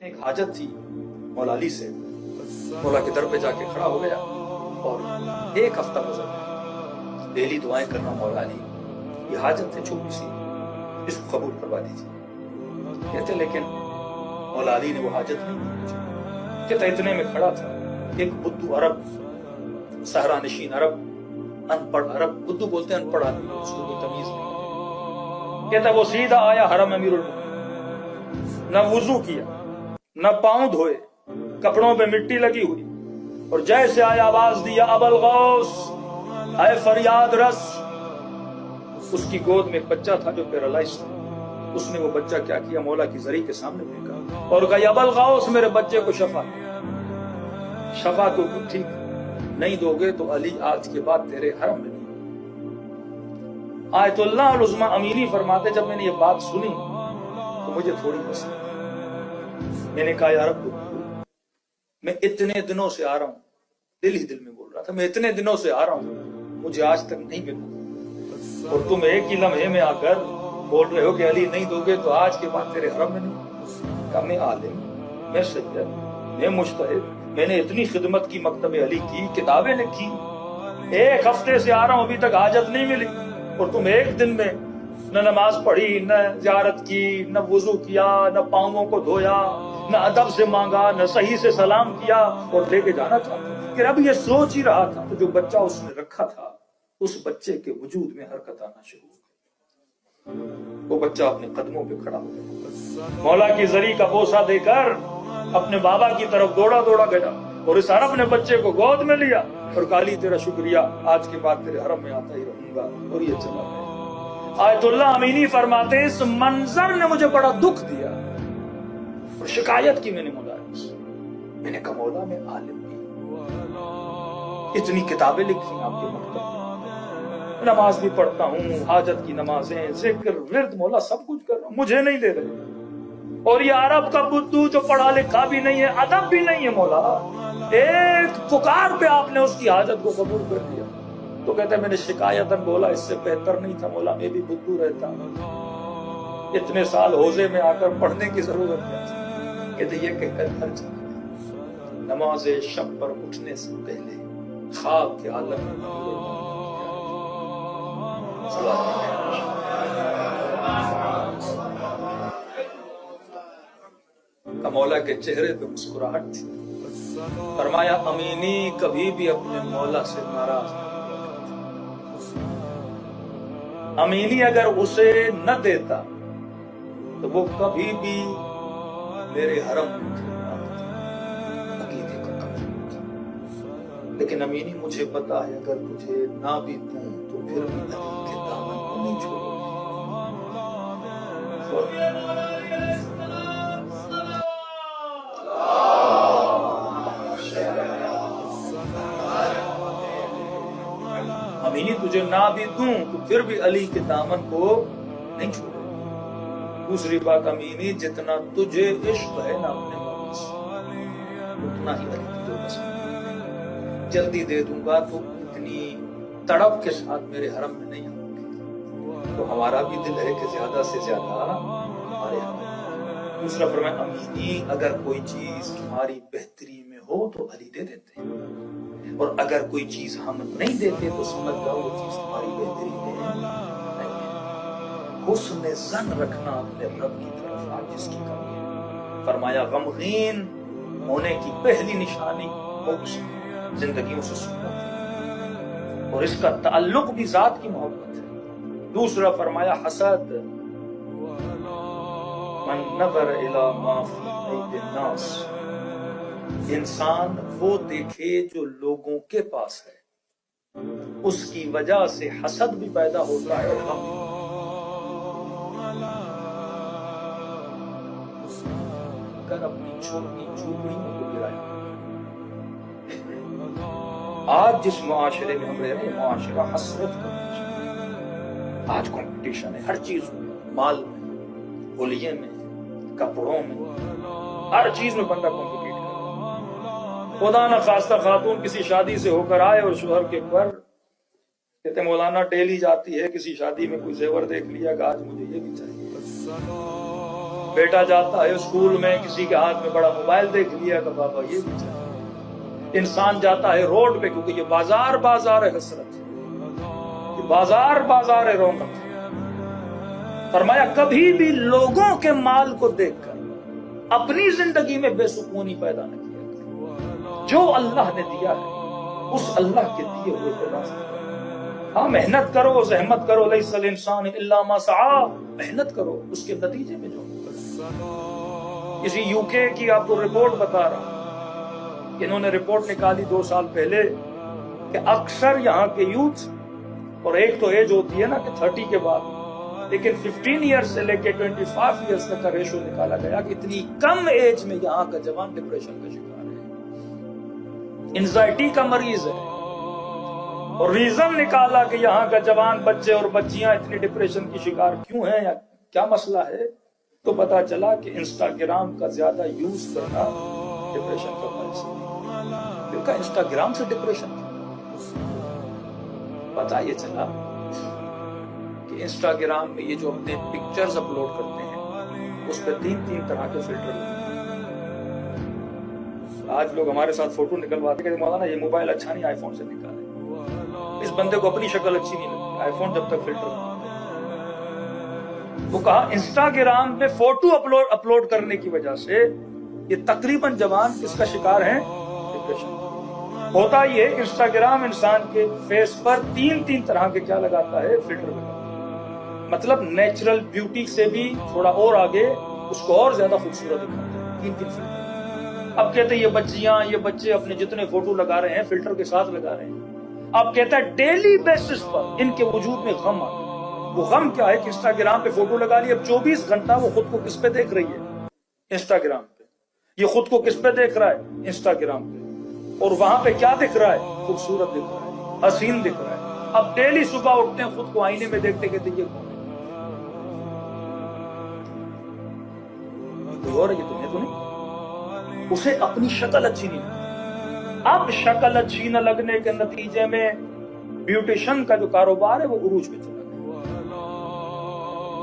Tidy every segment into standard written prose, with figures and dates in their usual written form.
ایک حاجت تھی مولا علی سے، مولا کے در پہ جا کے کھڑا ہو گیا اور ایک ہفتہ گزر گیا، ڈیلی دعائیں کرنا مولا علی، یہ حاجت ہے چھوٹی سی، اس کو قبول کروا دیجیے۔ کہتے لیکن مولا علی نے وہ حاجت نہیں کی، کہتا اتنے میں کھڑا تھا ایک بدو عرب، صحرا نشین عرب، ان پڑھ عرب، بدو بولتے ہیں ان پڑھ آدمی، اس کو کوئی تمیز نہیں، کہتا وہ سیدھا آیا حرم امیر المومنین، نہ وضو کیا نہ پاؤں دھوئے، کپڑوں پہ مٹی لگی ہوئی، اور جیسے آیا آواز دیا ابوالغوث، اے فریاد رس۔ اس کی گود میں ایک بچہ تھا جو پیرالائز تھا، اس نے وہ بچہ کیا کیا، مولا کی زری کے سامنے پھینکا اور کہا ابوالغوث میرے بچے کو شفا، شفا کو ٹھیک نہیں دو گے تو علی آج کے بعد تیرے حرم میں نہیں۔ آیت اللہ العظمیٰ امینی فرماتے جب میں نے یہ بات سنی تو مجھے تھوڑی ہنسی، میں نے کہا یا رب میں اتنے دنوں سے آ رہا ہوں، دل ہی دل میں بول رہا تھا میں اتنے دنوں سے آ رہا ہوں، مجھے آج تک نہیں ملا، اور تم ایک ہی لمحے میں آ کر بول رہے ہو کہ علی نہیں دو گے تو آج کے بعد تیرے حرم میں نہیں۔ کہا میں عالم، میں سید، میں مجتہد، میں نے اتنی خدمت کی، مکتب علی کی، کتابیں لکھی، ایک ہفتے سے آ رہا ہوں ابھی تک حاجت نہیں ملی، اور تم ایک دن میں نہ نماز پڑھی، نہ زیارت کی، نہ وضو کیا، نہ پاؤں کو دھویا، نہ ادب سے مانگا، نہ صحیح سے سلام کیا، اور لے کے جانا چاہتا کہ اب یہ سوچ ہی رہا تھا تو جو بچہ اس نے رکھا تھا اس بچے کے وجود میں حرکت آنا شروع ہو گئی، وہ بچہ اپنے قدموں پہ کھڑا ہو گیا، مولا کی زری کا بوسہ دے کر اپنے بابا کی طرف دوڑا دوڑا گیا اور اس عرب نے بچے کو گود میں لیا اور کہا علی تیرا شکریہ، آج کے بعد تیرے حرم میں آتا ہی رہوں گا، اور یہ چلا گیا۔ آیت اللہ امینی فرماتے اس منظر نے مجھے بڑا دکھ دیا اور شکایت کی میں نے مولا سے، میں نے کہا مولا میں عالم نہیں، اتنی کتابیں لکھی آپ کے مکتب، نماز بھی پڑھتا ہوں، حاجت کی نمازیں، ذکر، ورد، مولا سب کچھ کر رہا ہوں، مجھے نہیں دے رہے، اور یہ عرب کا بدو جو پڑھا لکھا بھی نہیں ہے، ادب بھی نہیں ہے، مولا ایک پکار پہ آپ نے اس کی حاجت کو قبول کر دیا۔ تو کہتے ہیں میں نے شکایتاً بولا اس سے بہتر نہیں تھا مولا میں بھی بدو رہتا، اتنے سال حوضے میں آ کر پڑھنے کی ضرورت ہے۔ کہتے یہ کہہ کر گھر چلا گیا، نماز شب پر اٹھنے سے پہلے خواب کے عالم میں مولا کے چہرے پہ مسکراہٹ تھی، فرمایا امینی کبھی بھی اپنے مولا سے ناراض نہیں، امینی اگر اسے نہ دیتا تو وہ کبھی بھی میرے حرم میں کھڑا ہوتا، عقیدے کا کمزور تھا، لیکن امینی مجھے پتا ہے اگر تجھے نہ بھی دوں تو پھر بھی علی کے دامن کو نہیں چھوڑوں۔ امینی تجھے نہ بھی دوں تو پھر بھی علی کے دامن کو نہیں چھوڑے۔ دوسری بات امینی جتنا تجھے عشق ہے نا اپنے مولا سے اتنا ہی علی تجھے پسند، جلدی دے دوں گا تو اتنی تڑپ کے ساتھ میرے حرم میں نہیں آؤں گی، تو ہمارا بھی دل ہے کہ زیادہ سے زیادہ ہمارے حرم۔ دوسرا فرمایا امینی اگر کوئی چیز تمہاری بہتری میں ہو تو علی دے دیتے ہیں، اور اگر کوئی چیز ہم نہیں دیتے تو سمجھ جاؤ وہ چیز تمہاری بہتری میں نہیں ہے۔ حسن ظن رکھنا اپنے رب کی طرف آج جس کی کمی ہے۔ فرمایا غمگین ہونے کی پہلی نشانی زندگیوں سے سکون ہے، اور اس کا تعلق بھی ذات کی محبت ہے۔ دوسرا فرمایا حسد، من نظر الی ما فی ایدی الناس، انسان وہ دیکھے جو لوگوں کے پاس ہے، اس کی وجہ سے حسد بھی پیدا ہوتا ہے اور غم بھی۔ کر اپنی چھوٹی جھوپڑیوں کو گرایا، آج جس معاشرے میں ہم رہ رہے ہیں معاشرہ حسرت کا معاشرہ، آج کمپٹیشن ہے ہر چیز میں، مال میں، ہولیے میں، کپڑوں میں، ہر چیز میں بندہ کمپٹیٹ کر، خدا نہ خواستہ خاتون کسی شادی سے ہو کر آئے اور شوہر کے پر کہتے مولانا ڈیلی جاتی ہے کسی شادی میں کوئی زیور دیکھ لیا کہ آج مجھے یہ بھی چاہیے، بیٹا جاتا ہے اسکول میں، کسی کے ہاتھ میں بڑا موبائل دیکھ لیا کہ بابا یہ بھی چاہیے۔ انسان جاتا ہے روڈ پہ، کیونکہ یہ بازار بازار ہے حسرت، یہ بازار بازار ہے رونق۔ فرمایا کبھی بھی لوگوں کے مال کو دیکھ کر اپنی زندگی میں بے سکونی پیدا نہ کیا۔ جو اللہ نے دیا ہے اس اللہ کے دیے ہوئے پہ راضی۔ ہاں محنت کرو، زحمت کرو، لیس الانسان الا ما سعی، محنت کرو، اس کے نتیجے میں جو کسی یو کے کی آپ کو رپورٹ بتا رہا ہوں، انہوں نے رپورٹ نکالی 2 سال پہلے کہ اکثر یہاں کے یوتھ، اور ایک تو ایج ہوتی ہے نا کہ 30 کے بعد، لیکن 15 ایئرز سے لے کے 25 ایئرز تک کا ریشو نکالا گیا کہ اتنی کم ایج میں یہاں کا جوان ڈپریشن کا شکار ہے، انزائٹی کا مریض ہے۔ اور ریزن نکالا کہ یہاں کا جوان بچے اور بچیاں اتنی ڈپریشن کی شکار کیوں ہیں یا کیا مسئلہ ہے، تو پتا چلا کہ انسٹاگرام کا زیادہ یوز کرنا ڈپریشن کا باعث ہے۔ پھر کا انسٹاگرام سے ڈپریشن پتا یہ چلا کہ انسٹاگرام میں یہ جو اپنے پکچرز اپلوڈ کرتے ہیں اس پہ 3 طرح کے فلٹر ہوتے ہیں۔ آج لوگ ہمارے ساتھ فوٹو نکلواتے کہ مولانا یہ موبائل اچھا نہیں، آئی فون سے نکالے۔ اس بندے کو اپنی شکل اچھی نہیں لگتی، آئی فون جب تک فلٹر نہیں۔ وہ کہا انسٹاگرام پہ فوٹو اپلوڈ کرنے کی وجہ سے یہ تقریباً جوان کس کا شکار ہیں، ڈپریشن۔ ہوتا یہ انسٹاگرام انسان کے فیس پر 3 طرح کے کیا لگاتا ہے، فلٹر لگاتا ہے۔ مطلب نیچرل بیوٹی سے بھی تھوڑا اور آگے اس کو اور زیادہ خوبصورت دکھاتا ہے، 3 فلٹر۔ اب کہتے ہیں یہ بچیاں یہ بچے اپنے جتنے فوٹو لگا رہے ہیں فلٹر کے ساتھ لگا رہے ہیں۔ اب کہتا ہے ڈیلی بیسس پر ان کے وجود میں غم آتا ہے۔ وہ غم کیا ہے کہ انسٹاگرام پہ فوٹو لگا لی، اب 24 گھنٹہ وہ خود کو کس پہ دیکھ رہی ہے، انسٹاگرام پہ۔ یہ خود کو کس پہ دیکھ رہا ہے، انسٹاگرام پہ، اور وہاں پہ کیا دکھ رہا ہے، خوبصورت دکھ رہا ہے، حسین دکھ رہا ہے۔ اب ڈیلی صبح اٹھتے ہیں خود کو آئینے میں دیکھتے کہتے یہ کون ہے، کوئی اور ہے، یہ تمہیں تو نہیں۔ اسے اپنی شکل اچھی نہیں لگتی۔ اب شکل اچھی نہ لگنے کے نتیجے میں بیوٹیشن کا جو کاروبار ہے وہ عروج پہ چلا گیا۔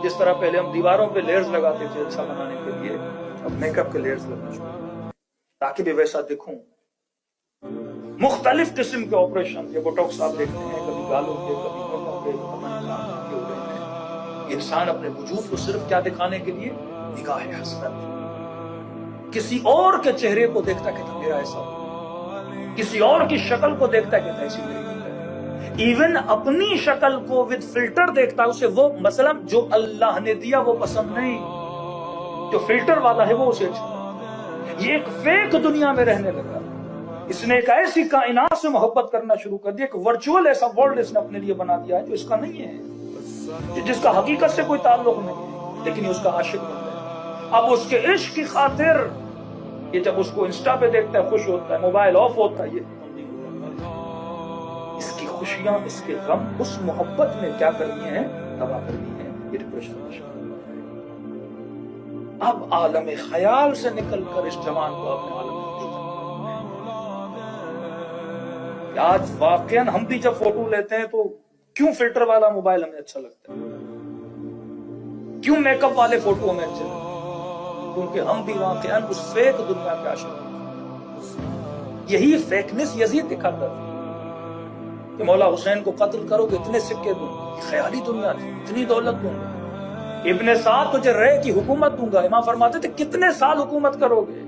جس طرح پہلے ہم دیواروں پہ لیئرز لگاتے تھے اچھا بنانے کے لیے، اب میک اپ کے لیئرز لگنا شروع تاکہ بھی ویسا دکھوں۔ مختلف قسم کے آپریشن، یہ بوٹاکس آپ دیکھتے ہیں، کبھی گالوں کے، کبھی ہونٹوں کے، ہو رہے ہیں۔ انسان اپنے وجود کو صرف کیا دکھانے کے لیے، نگاہ حسرت، کسی اور کے چہرے کو دیکھتا کہتا میرا ایسا ہو، کسی اور کی شکل کو دیکھتا کہتا ایسی میری ہوتا ہے۔ ایون اپنی شکل کو ود فلٹر دیکھتا ہے، اسے وہ مثلا جو اللہ نے دیا وہ پسند نہیں، جو فلٹر والا ہے وہ اسے اچھا لگتا ہے۔ یہ ایک فیک دنیا میں رہنے لگا۔ اس نے ایک ایسی کائنات سے محبت کرنا شروع کر دیا، ایک ورچوئل ایسا ورلڈ اس نے اپنے لیے بنا دیا ہے جو اس کا نہیں ہے، جس کا حقیقت سے کوئی تعلق نہیں ہے، لیکن یہ اس کا عاشق بن گیا۔ اب اس کے عشق کی خاطر یہ جب اس کو انسٹا پہ دیکھتا ہے خوش ہوتا ہے، موبائل آف ہوتا ہے، یہ اس کی خوشیاں، اس کے غم اس محبت میں کیا کرنی ہے، تباہ کرنی ہے۔ یہ ڈپریشن کا شکار ہے۔ اب عالم خیال سے نکل کر اس جوان کو اپنے عالم آج واقعاً ہم بھی جب فوٹو لیتے ہیں تو کیوں فلٹر والا موبائل ہمیں اچھا لگتا ہے، کیوں میک اپ والے فوٹو ہمیں اچھے لگتے ہیں، کیونکہ ہم بھی واقعاً اس فیک دنیا کے عاشق ہیں۔ یہی فیکنس یزید دکھاتا تھا کہ مولا حسین کو قتل کرو گے اتنے سکے دوں گا، یہ خیالی دنیا تھی، اتنی دولت دوں گا، ابن سعد تجھے رے کی حکومت دوں گا۔ امام فرماتے تھے کتنے سال حکومت کرو گے،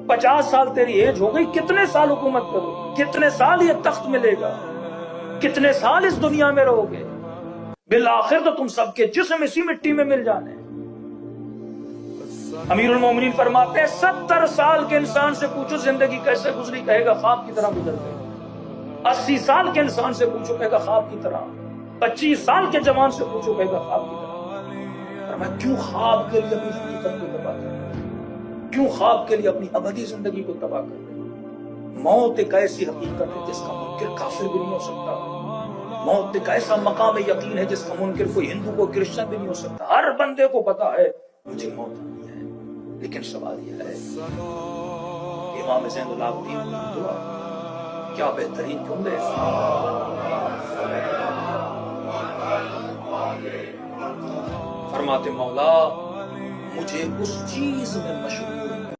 50 سال تیری ایج ہو گئی، کتنے سال حکومت کرو گے، کتنے سال یہ تخت ملے گا، کتنے سال اس دنیا میں رہو گے، بالآخر تو تم سب کے جسم اسی مٹی میں مل جانے۔ امیر المومنین فرماتے ہیں 70 سال کے انسان سے پوچھو زندگی کیسے گزری، کہے گا خواب کی طرح گزر گئی۔ 80 سال کے انسان سے پوچھو کہے گا خواب کی طرح۔ 25 سال کے جوان سے پوچھو کہے گا خواب کی طرح۔ فرمایا کیوں خواب کے لیے اپنی حقیقت کو تباہ کرنا، کیوں خواب کے لیے اپنی ابدی زندگی کو تباہ کر رہے ہیں؟ موت ایک ایسی حقیقت ہے جس کا منکر کافر بھی نہیں ہو سکتا۔ موت ایک ایسا مقام یقین ہے جس کا منکر کوئی ہندو کو کرسچن بھی نہیں ہو سکتا۔ ہر بندے کو پتا ہے مجھے موت آنی ہے، لیکن سوال یہ ہے امام زین العابدین کی دعا کیا بہترین جملے، فرماتے مولا مجھے اس چیز میں مشغول